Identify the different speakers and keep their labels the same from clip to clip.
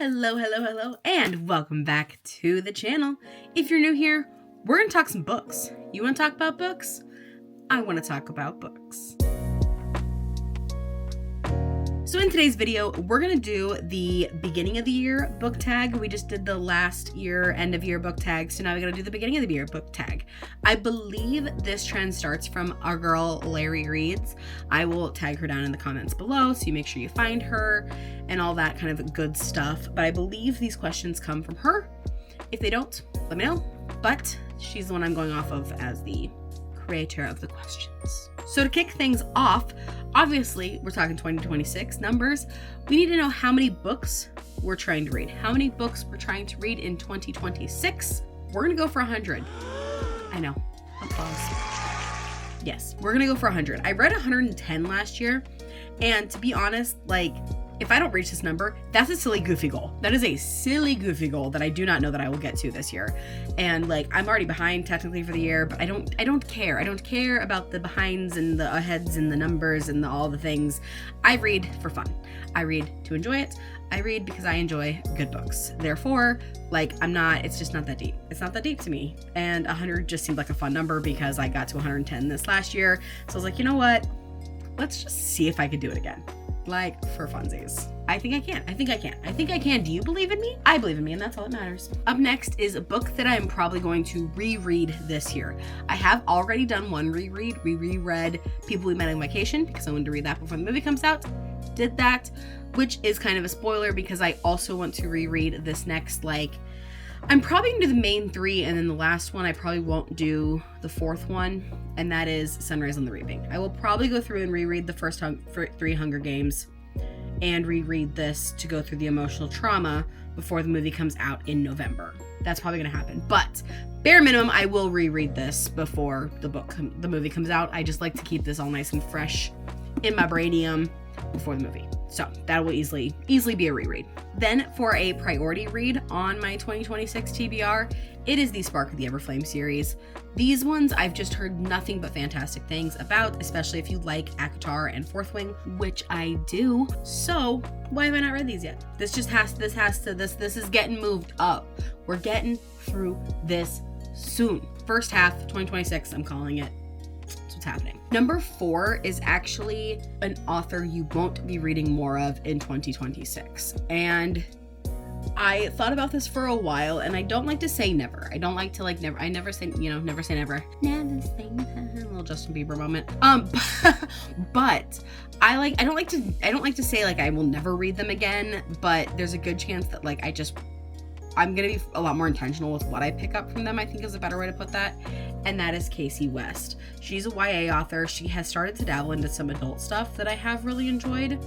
Speaker 1: Hello, hello, hello, and welcome back to the channel. If you're new here, we're going to talk some books. You want to talk about books? I want to talk about books. So in today's video, we're going to do the beginning of the year book tag. We just did the last year, end of year book tag, so now we're going to do the beginning of the year book tag. I believe this trend starts from our girl, Larry Reads. I will tag her down in the comments below, so you make sure you find her and all that kind of good stuff. But I believe these questions come from her. If they don't, let me know. But she's the one I'm going off of as the creator of the questions. So to kick things off, obviously we're talking 2026 numbers. We need to know how many books we're trying to read. How many books we're trying to read in 2026. We're gonna go for 100. I know. Applause. Yes, we're gonna go for 100. I read 110 last year, and to be honest, if I don't reach this number, that's a silly, goofy goal. That is a silly, goofy goal that I do not know that I will get to this year. And I'm already behind technically for the year, but I don't care. I don't care about the behinds and the aheads and the numbers and all the things. I read for fun. I read to enjoy it. I read because I enjoy good books. Therefore, it's just not that deep. It's not that deep to me. And 100 just seemed like a fun number because I got to 110 this last year. So I was like, you know what? Let's just see if I could do it again. For funsies. I think I can. Do you believe in me? I believe in me, and that's all that matters. Up next is a book that I am probably going to reread this year. I have already done one reread. We reread People We Met on Vacation because I wanted to read that before the movie comes out. Did that, which is kind of a spoiler because I also want to reread this next, I'm probably going to do the main three, and then the last one I probably won't do the fourth one, and that is Sunrise on the Reaping. I will probably go through and reread the first three Hunger Games and reread this to go through the emotional trauma before the movie comes out in November. That's probably going to happen, but bare minimum, I will reread this before the movie comes out. I just like to keep this all nice and fresh in my brainium before the movie. So that will easily be a reread. Then for a priority read on my 2026 TBR, it is the Spark of the Everflame series. These ones I've just heard nothing but fantastic things about, especially if you like ACOTAR and Fourth Wing, which I do. So why have I not read these yet? This is getting moved up. We're getting through this soon. First half 2026, I'm calling it. What's happening. Number 4 is actually an author you won't be reading more of in 2026. And I thought about this for a while, and I don't like to say never. I don't like to never. I never say, never say never. Never say never. A little Justin Bieber moment. But I don't like to say I will never read them again, but there's a good chance that I'm going to be a lot more intentional with what I pick up from them, I think is a better way to put that. And that is Casey West. She's a YA author. She has started to dabble into some adult stuff that I have really enjoyed.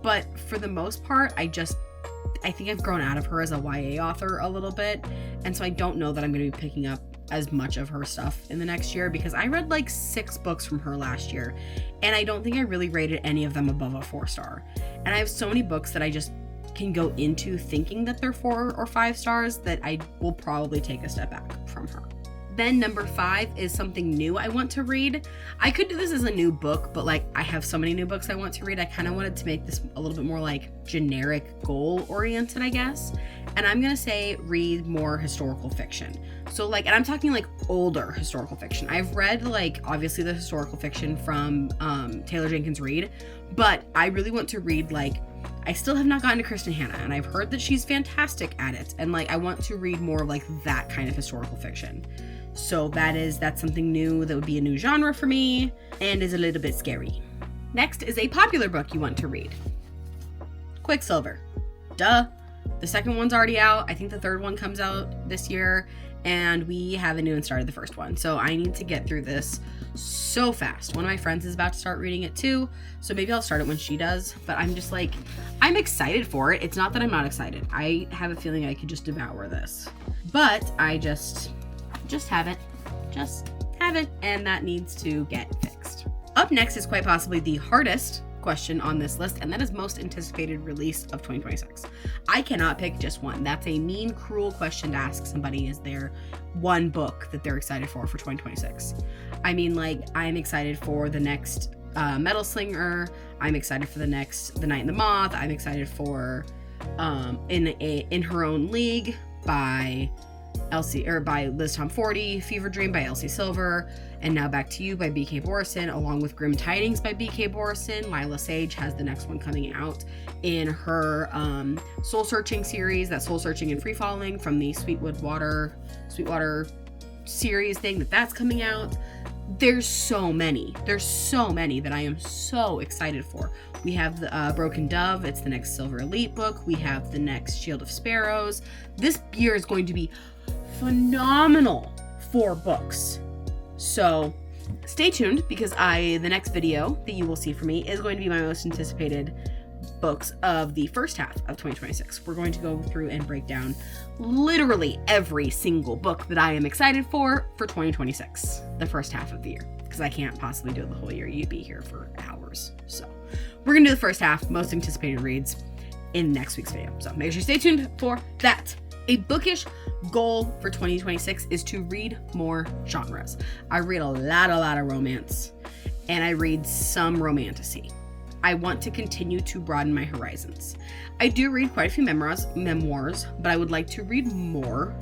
Speaker 1: But for the most part, I think I've grown out of her as a YA author a little bit. And so I don't know that I'm going to be picking up as much of her stuff in the next year because I read 6 books from her last year. And I don't think I really rated any of them above a 4-star. And I have so many books that I just can go into thinking that they're 4 or 5 stars that I will probably take a step back from her. Then number 5 is something new I want to read. I could do this as a new book, but I have so many new books I want to read. I kind of wanted to make this a little bit more generic goal oriented, I guess. And I'm going to say read more historical fiction. So and I'm talking older historical fiction. I've read obviously the historical fiction from Taylor Jenkins Reid, but I really want to read I still have not gotten to Kristen Hanna, and I've heard that she's fantastic at it. And I want to read more of that kind of historical fiction. So that's something new that would be a new genre for me and is a little bit scary. Next is a popular book you want to read. Quicksilver. Duh. The second one's already out. I think the third one comes out this year, and we haven't even started the first one. So I need to get through this so fast. One of my friends is about to start reading it too, so maybe I'll start it when she does. But I'm just I'm excited for it. It's not that I'm not excited. I have a feeling I could just devour this, but I just haven't. And that needs to get fixed. Up next is quite possibly the hardest question on this list, and that is most anticipated release of 2026. I cannot pick just one. That's a mean, cruel question to ask somebody. Is there one book that they're excited for 2026? I mean, I'm excited for the next Metal Slinger. I'm excited for the next The Night and the Moth. I'm excited for in Her Own League by Liz Tom 40, Fever Dream by Elsie Silver, and Now Back to You by B.K. Borison, along with Grim Tidings by B.K. Borison. Lila Sage has the next one coming out in her Soul Searching series, that Soul Searching and Free Falling from the Sweetwater series thing that's coming out. There's so many that I am so excited for. We have the Broken Dove. It's the next Silver Elite book. We have the next Shield of Sparrows. This year is going to be phenomenal for books. So stay tuned, because the next video that you will see from me is going to be my most anticipated books of the first half of 2026. We're going to go through and break down literally every single book that I am excited for 2026, the first half of the year, because I can't possibly do it the whole year. You'd be here for hours. So we're gonna do the first half, most anticipated reads, in next week's video. So make sure you stay tuned for that. A bookish goal for 2026 is to read more genres. I read a lot of romance, and I read some romantasy. I want to continue to broaden my horizons. I do read quite a few memoirs, but I would like to read more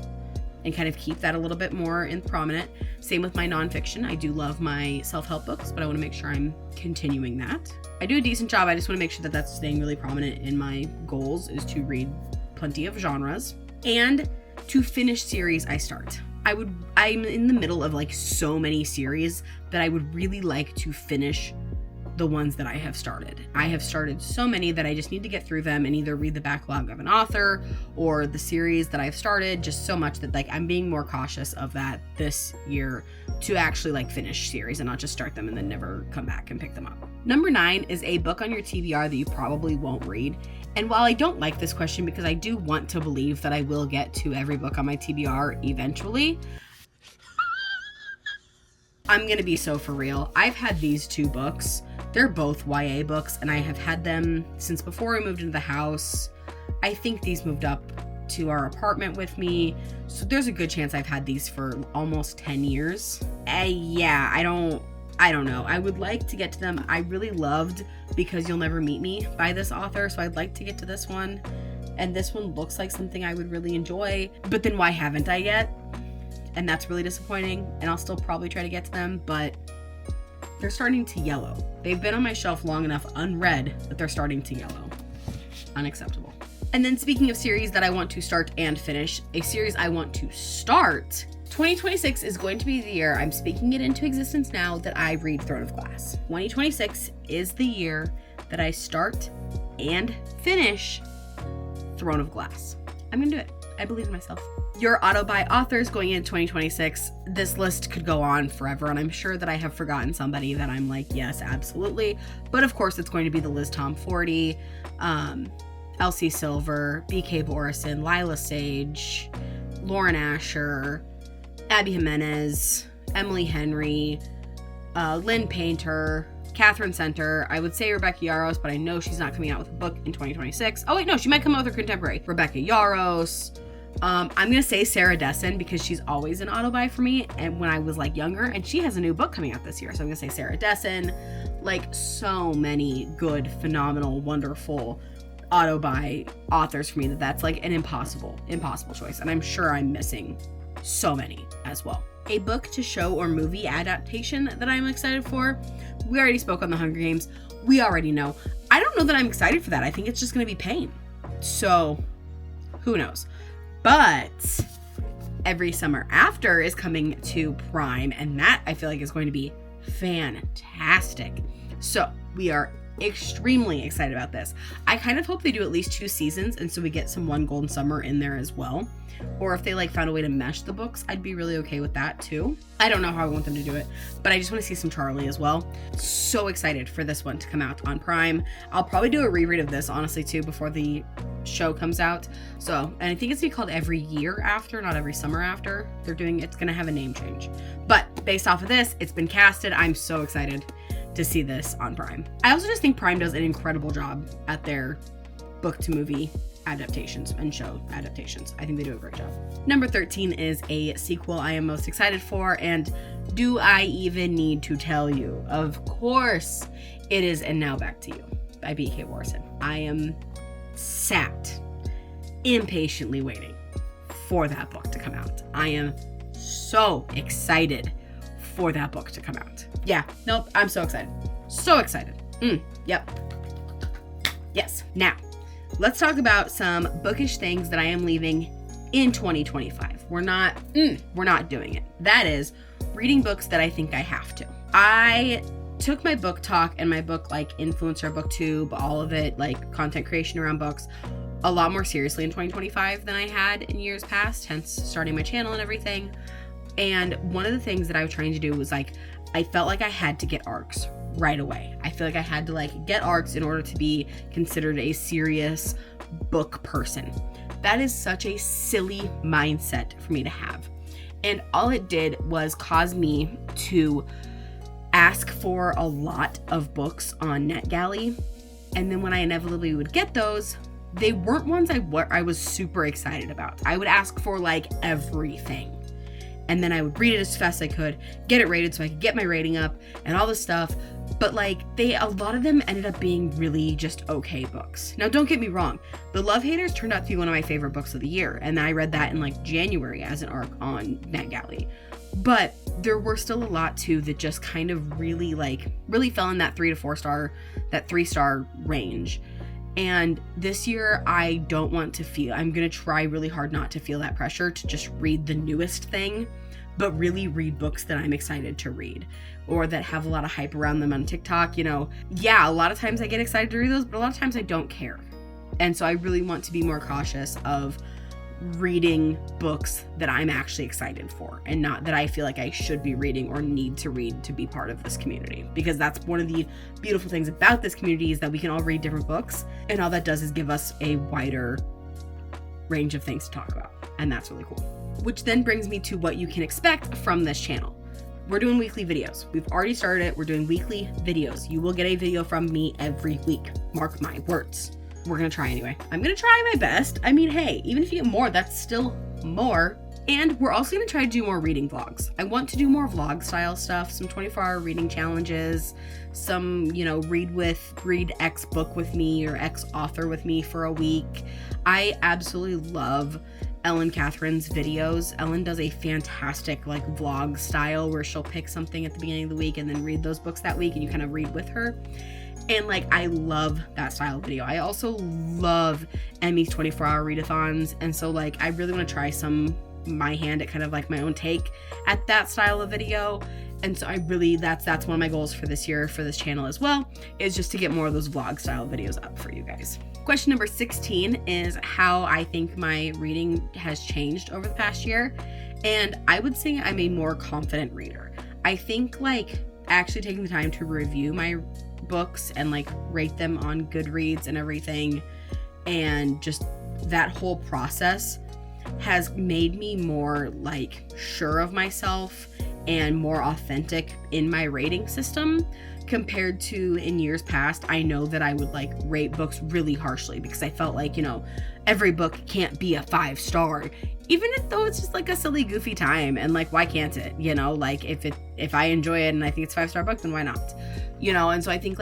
Speaker 1: and kind of keep that a little bit more in prominent. Same with my nonfiction. I do love my self-help books, but I want to make sure I'm continuing that. I do a decent job. I just want to make sure that that's staying really prominent in my goals, is to read plenty of genres and to finish series I start. I'm in the middle of like so many series that I would really like to finish the ones that I have started. I have started so many that I just need to get through them and either read the backlog of an author or the series that I've started, just so much that like I'm being more cautious of that this year, to actually like finish series and not just start them and then never come back and pick them up. Number 9 is a book on your TBR that you probably won't read. And while I don't like this question, because I do want to believe that I will get to every book on my TBR eventually, I'm gonna be so for real. I've had these 2 books. They're both YA books, and I have had them since before I moved into the house. I think these moved up to our apartment with me, so there's a good chance I've had these for almost 10 years. Yeah, I don't know. I would like to get to them. I really loved Because You'll Never Meet Me by this author, so I'd like to get to this one. And this one looks like something I would really enjoy, but then why haven't I yet? And that's really disappointing, and I'll still probably try to get to them, but they're starting to yellow. They've been on my shelf long enough unread that they're starting to yellow. Unacceptable. And then speaking of series that I want to start and finish, a series I want to start, 2026 is going to be the year, I'm speaking it into existence now, that I read Throne of Glass. 2026 is the year that I start and finish Throne of Glass. I'm gonna do it. I believe in myself. Your auto-buy authors going into 2026, this list could go on forever, and I'm sure that I have forgotten somebody that I'm like, yes, absolutely. But of course, it's going to be the Liz Tom 40, Elsie Silver, B.K. Borison, Lila Sage, Lauren Asher, Abby Jimenez, Emily Henry, Lynn Painter, Catherine Center. I would say Rebecca Yarros, but I know she's not coming out with a book in 2026. Oh wait, no, she might come out with her contemporary. Rebecca Yarros. I'm gonna say Sarah Dessen, because she's always an auto buy for me, and when I was like younger, and she has a new book coming out this year, so I'm gonna say Sarah Dessen. Like, so many good, phenomenal, wonderful auto buy authors for me that's like an impossible choice, and I'm sure I'm missing so many as well. A book to show or movie adaptation that I'm excited for. We already spoke on The Hunger Games. We already know. I don't know that I'm excited for that. I think it's just gonna be pain. So who knows? But Every Summer After is coming to Prime, and that I feel like is going to be fantastic. So we are extremely excited about this. I kind of hope they do at least 2 seasons, and so we get some One Golden Summer in there as well. Or if they like found a way to mesh the books, I'd be really okay with that too. I don't know how I want them to do it, but I just want to see some Charlie as well. So excited for this one to come out on Prime. I'll probably do a reread of this, honestly, too, before the show comes out. So, and I think it's gonna be called Every Year After, not Every Summer After. It's gonna have a name change. But based off of this, it's been casted. I'm so excited to see this on Prime. I also just think Prime does an incredible job at their book to movie adaptations and show adaptations. I think they do a great job. Number 13 is a sequel I am most excited for, and do I even need to tell you? Of course it is And Now Back to You by B.K. Borison. I am sat impatiently waiting for that book to come out. I am so excited for that book to come out. Yeah, nope, I'm so excited. So excited. Yep. Yes. Now, let's talk about some bookish things that I am leaving in 2025. We're not doing it. That is reading books that I think I have to. I took my book talk and my book like influencer, booktube, all of it, like content creation around books, a lot more seriously in 2025 than I had in years past, hence starting my channel and everything. And one of the things that I was trying to do was like, I felt like I had to get ARCs right away. I feel like I had to like get ARCs in order to be considered a serious book person. That is such a silly mindset for me to have. And all it did was cause me to ask for a lot of books on NetGalley. And then when I inevitably would get those, they weren't ones I was super excited about. I would ask for like everything. And then I would read it as fast as I could, get it rated so I could get my rating up and all this stuff. But like a lot of them ended up being really just okay books. Now don't get me wrong, The Love Haters turned out to be one of my favorite books of the year. And I read that in like January as an ARC on NetGalley. But there were still a lot too that just kind of really fell in that 3 to 4 star, that 3-star range. And this year, I don't want to feel, I'm going to try really hard not to feel that pressure to just read the newest thing, but really read books that I'm excited to read or that have a lot of hype around them on TikTok. You know, yeah, a lot of times I get excited to read those, but a lot of times I don't care. And so I really want to be more cautious of reading books that I'm actually excited for and not that I feel like I should be reading or need to read to be part of this community, because that's one of the beautiful things about this community is that we can all read different books and all that does is give us a wider range of things to talk about, and that's really cool. Which then brings me to what you can expect from this channel. We're doing weekly videos. We've already started it. We're doing weekly videos. You will get a video from me every week. Mark my words. We're gonna try anyway. I'm gonna try my best. I mean, hey, even if you get more, that's still more. And we're also gonna try to do more reading vlogs. I want to do more vlog style stuff, some 24-hour reading challenges, some, read X book with me or X author with me for a week. I absolutely love Ellen Catherine's videos. Ellen does a fantastic vlog style where she'll pick something at the beginning of the week and then read those books that week and you kind of read with her. And I love that style of video. I also love Emmy's 24-hour readathons. And so I really want to try my hand at kind of my own take at that style of video. And so that's one of my goals for this year for this channel as well, is just to get more of those vlog style videos up for you guys. Question number 16 is how I think my reading has changed over the past year. And I would say I'm a more confident reader. I think actually taking the time to review my books and rate them on Goodreads and everything, and just that whole process has made me more sure of myself and more authentic in my rating system compared to in years past. I know that I would rate books really harshly because I felt every book can't be a 5-star, even though it's just a silly goofy time, and why can't it, if I enjoy it and I think it's a 5-star book, then why not, and so I think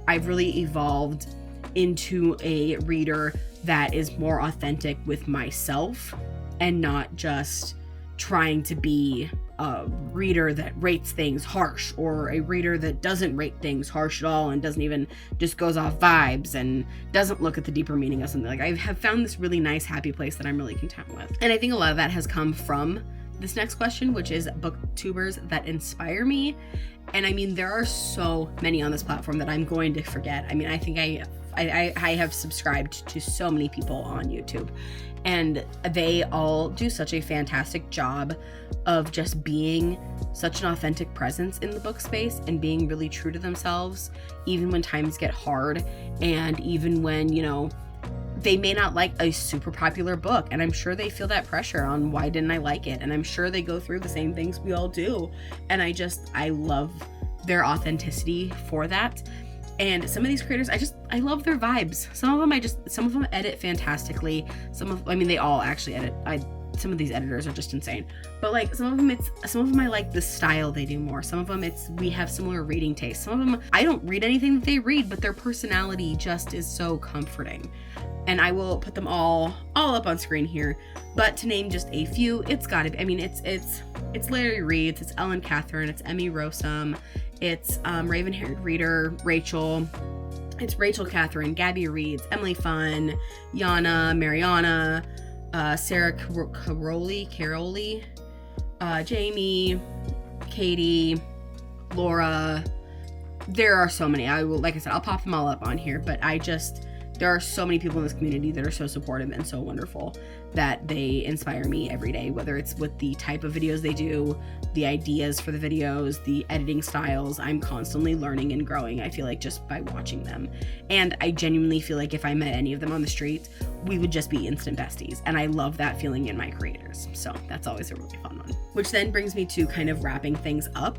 Speaker 1: I've really evolved into a reader that is more authentic with myself and not just trying to be a reader that rates things harsh or a reader that doesn't rate things harsh at all and doesn't even, just goes off vibes and doesn't look at the deeper meaning of something. I have found this really nice happy place that I'm really content with. And I think a lot of that has come from this next question, which is booktubers that inspire me. And I mean, there are so many on this platform that I'm going to forget. I mean, I think I have subscribed to so many people on YouTube, and they all do such a fantastic job of just being such an authentic presence in the book space and being really true to themselves, even when times get hard, and even when, they may not like a super popular book, and I'm sure they feel that pressure on why didn't I like it, and I'm sure they go through the same things we all do, and I love their authenticity for that. And some of these creators, I love their vibes. Some of them edit fantastically. They all actually edit. some of these editors are just insane. But like some of them I like the style they do more. Some of them we have similar reading tastes. Some of them I don't read anything that they read, but their personality just is so comforting. And I will put them all up on screen here. But to name just a few, it's gotta be, I mean, it's Larry Reed's, it's Ellen Catherine, it's Emmy Rossum, it's Raven-Haired Reader, Rachel, it's Rachel Catherine, Gabby Reed's, Emily Fun, Yana, Mariana, Sarah Caroli, Jamie, Katie, Laura. There are so many. Like I said, I'll pop them all up on here, but there are so many people in this community that are so supportive and so wonderful that they inspire me every day, whether it's with the type of videos they do, the ideas for the videos, the editing styles. I'm constantly learning and growing, I feel like, just by watching them. And I genuinely feel like if I met any of them on the street, we would just be instant besties. And I love that feeling in my creators. So that's always a really fun one. Which then brings me to kind of wrapping things up.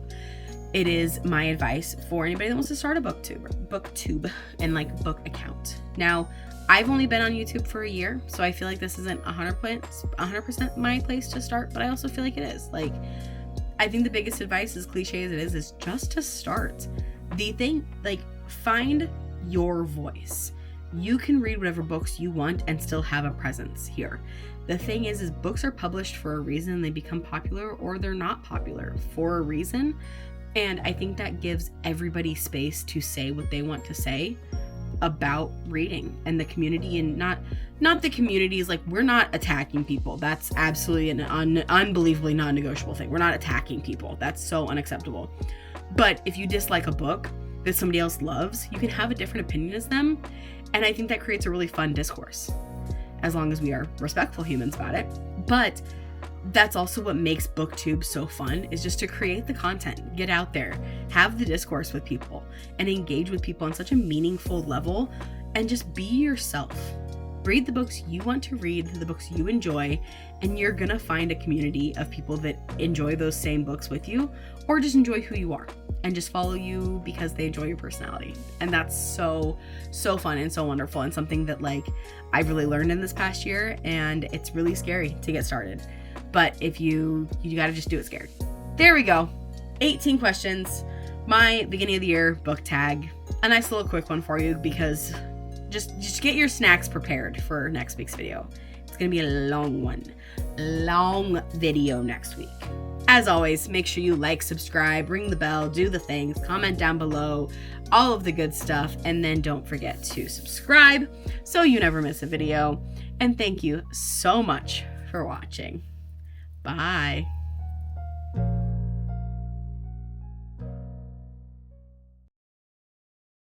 Speaker 1: It is my advice for anybody that wants to start a booktube and like book account. Now, I've only been on YouTube for a year, so I feel like this isn't 100% my place to start, but I also feel like it is. Like, I think the biggest advice, as cliche as it is just to start. The thing, like, find your voice. You can read whatever books you want and still have a presence here. The thing is books are published for a reason. They become popular or they're not popular for a reason. And I think that gives everybody space to say what they want to say about reading and the community, and not the communities. Like, we're not attacking people. That's absolutely an unbelievably non-negotiable thing. We're not attacking people. That's so unacceptable. But if you dislike a book that somebody else loves, you can have a different opinion as them. And I think that creates a really fun discourse, as long as we are respectful humans about it. But that's also what makes booktube so fun, is just to create the content, get out there, have the discourse with people, and engage with people on such a meaningful level, and just be yourself. Read the books you want to read, the books you enjoy, and you're gonna find a community of people that enjoy those same books with you, or just enjoy who you are and just follow you because they enjoy your personality. And that's so fun and so wonderful, and something that like I've really learned in this past year, and it's really scary to get started. But if you gotta just do it scared. There we go. 18 questions. My beginning of the year book tag. A nice little quick one for you, because just get your snacks prepared for next week's video. It's gonna be a long one. Long video next week. As always, make sure you like, subscribe, ring the bell, do the things, comment down below, all of the good stuff, and then don't forget to subscribe so you never miss a video. And thank you so much for watching. Bye.